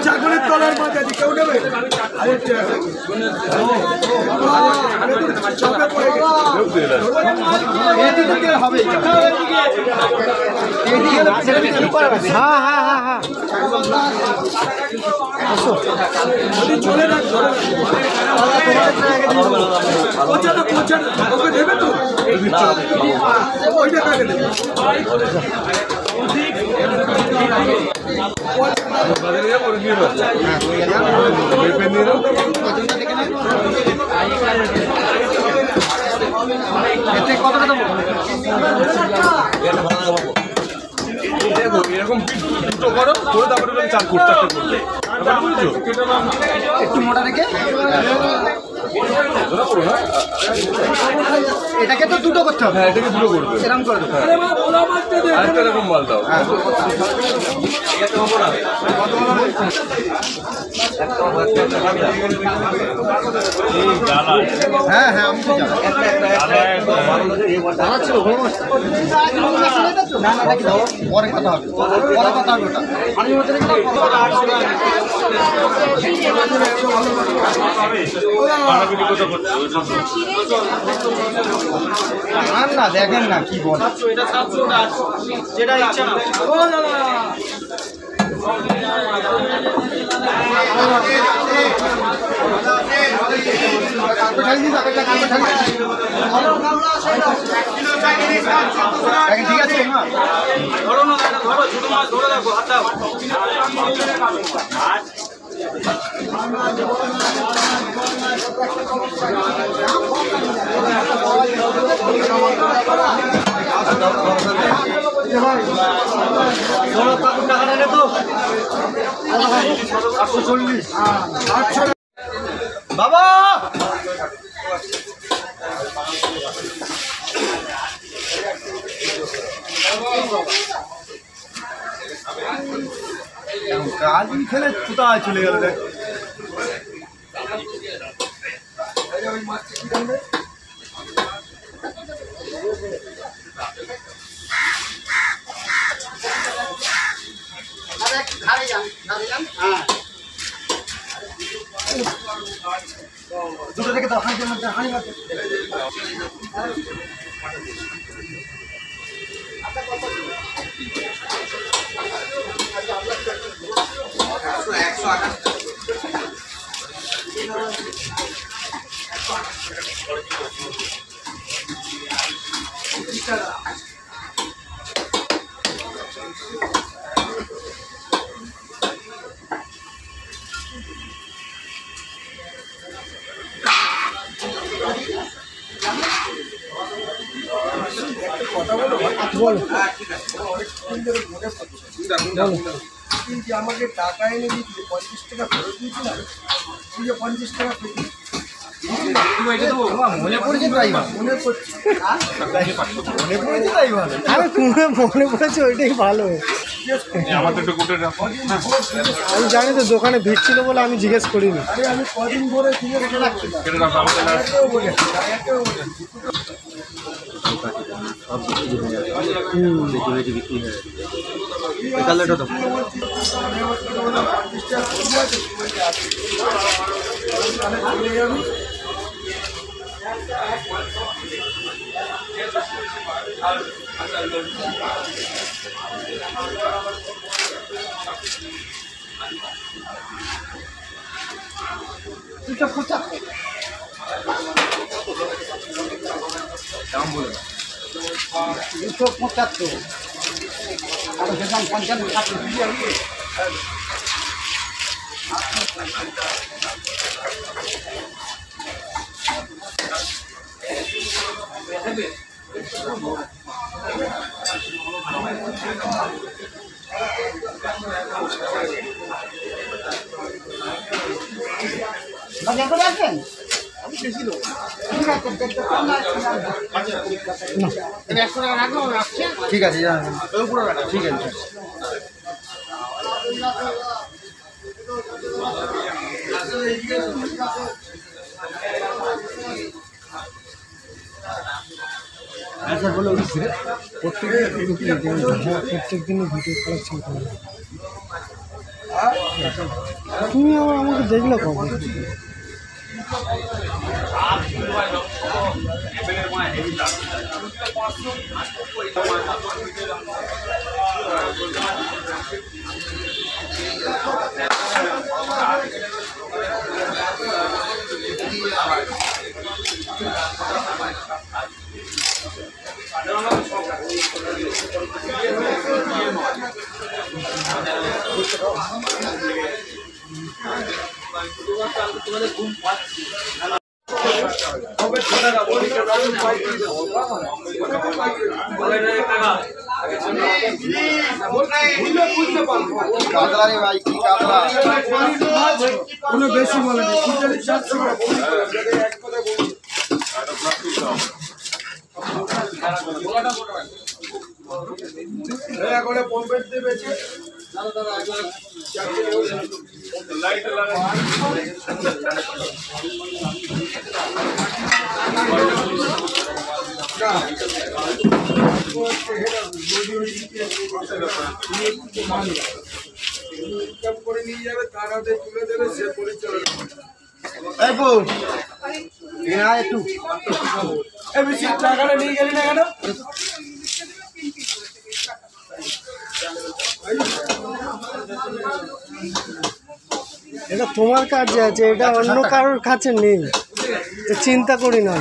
চাকরের তলার মাঝে কেউ নেবে চলে না দেবে তো ওইটা কাকে দেবে এরকম দুটো করো করে তারপরে চার করতে একটু মোটা রেখে এটাকে তো দুটো করতে হবে। হ্যাঁ এটাকে দুটো করবে এরকম করে দেবো। আরেকটা এরকম মাল দাও। হ্যাঁ হ্যাঁ আমি পরে কথা হবে পরে কথা হবে না দেখেন না কি বল যেটা ইচ্ছা না ঠিক আছে ধরো না ধরো ছোট মাছ ধরে রাখো হাত দাও বাবা কাজ খেলে কোথায় চলে গেল দেখ দুটো থেকে তো হাঁড়ির মধ্যে হাঁড়ি মারতে আমাকে টাকা এনে দিয়েছিল 50 টাকা ফেরত দিয়েছিলাম 50 টাকা মনে পড়েছে তাই মনে পড়েছে ওইটাই ভালো। আমি জানি তো দোকানে ভিড় ছিল বলে আমি জিজ্ঞেস করিনি। আমি কদিন ধরে দাম বলে 275 আর সেখানে 55 কাটে বাজার করে আসেন আমি বেশি লোক ঠিক আছে ঠিক আছে ঠিক আছে প্রত্যেক দিনে ভিডিও কালেকশন করে তুমি আমাকে দেখলে কখন বেশি বলে করে নিয়ে যাবে তার হাতে তুলে দেবে সে পরিচালনা একটু বেশি টাকাটা নিয়ে গেলি না কেন এটা তোমার কাছে আছে এটা অন্য কারোর কাছে নেই চিন্তা করি না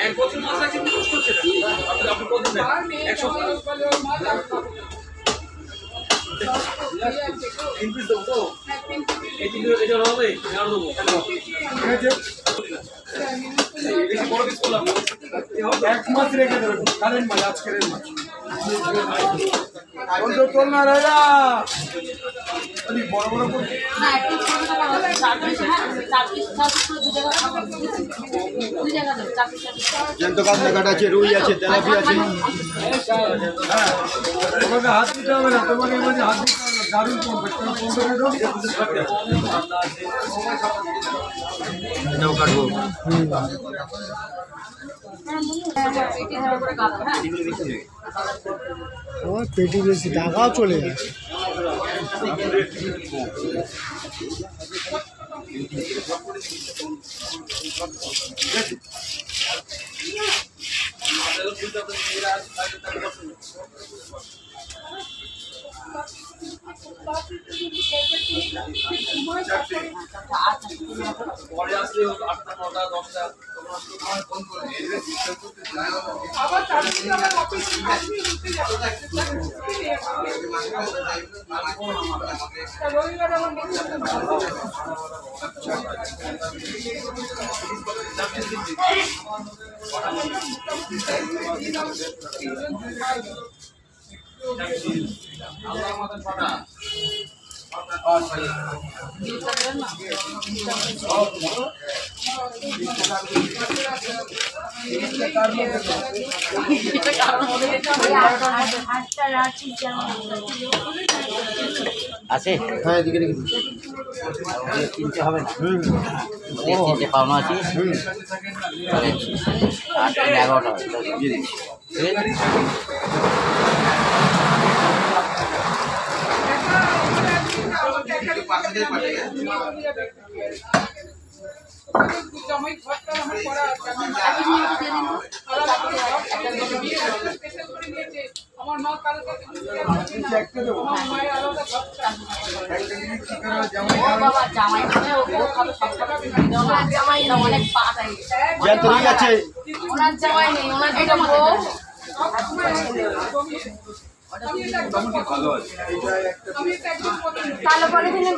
এক বছর মাস আছে আপনি কত দেন 1 সপ্তাহ ইনপিস দেবো তো এটা হবে আর দেবো বেশি বড় পিস করলাম 1 মাস রেখে দেবো কারেন্ট মাল আজকের মাস বন্ধ তোল না রাজা আরে বড় বড় করে না একটু ছোট ছোট আছে 4 পিস হ্যাঁ 4 পিস 2 জায়গা দাও 4 পিস জন্ত কাটা কাটা আছে রুই আছে তেলাপি আছে হ্যাঁ তোমাকে হাত দিতে হবে না তোমাকে মানে হাত দিতে হবে না দারুণ কমবে এটাও কাটবো আমার পেটি বেশি টাকাও চলে যায় পরে আসলে 8টা 9টা 10টা তোমরা ফোন করে আবার 4 দিন আগে অফিস আসবি উঠতে যাবো রবিবার আমার আল্লাহ আমাদের ছটা আছে হ্যাঁ এদিকে রেখে কিনতে হবে না তিনটে পাওনা আছে 8-11টা ঠিক আছে একটা দেবো বাবা জামাই খাবে ও খাবে সব খাবে ওনার জামাই না অনেক পাট আছে ওনার জামাই নেই ওনার এটা বউ কালো বলে দিলে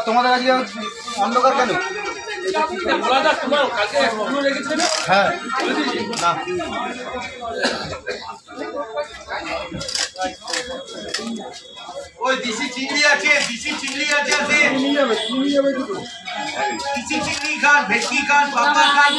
তোমাদের আজকে অন্ধকার কেন? হ্যাঁ না ওই দেশি চিংড়ি আছে দেশি চিংড়ি আছে দেশি চিংড়ি খান ভেটকি খান পাপা খান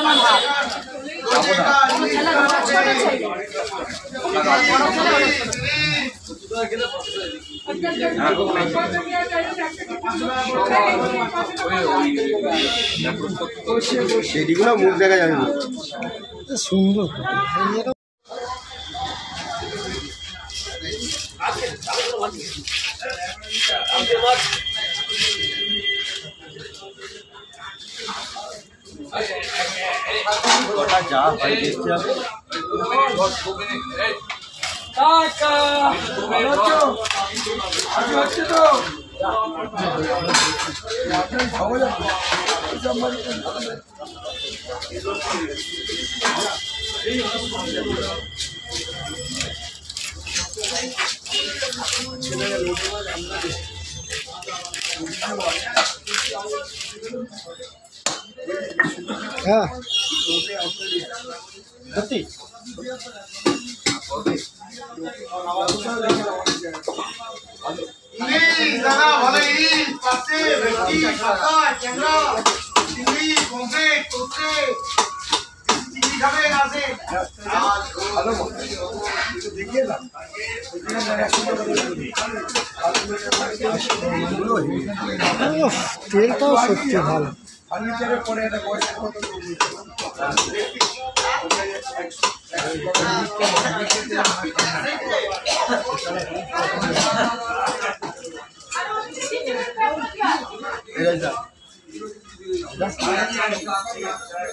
সেদিগুলো মুখ দেখা যাবে না। সুন্দর যা ভাই দেখতে হবে হ্যাঁ সত্যি দাদা ভালো ইলিশ পাশে ভেটকি পাতা ট্যাংরা চিংড়ি পমফ্রেট কোফতে চিংড়ি খাবেন আছে উফ, তেলটাও সত্যি ভালো ফার্নিচারের পরে একটা পয়সা কত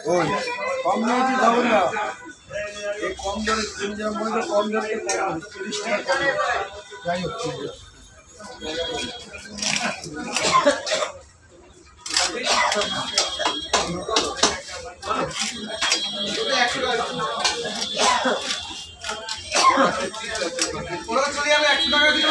ওই কম নিয়েছি যাবো না এই কম দরে যেমন মনে কম দরে 30 টাকা কম যাই হোক ওরা চলে যাবে 100 টাকা দিয়ে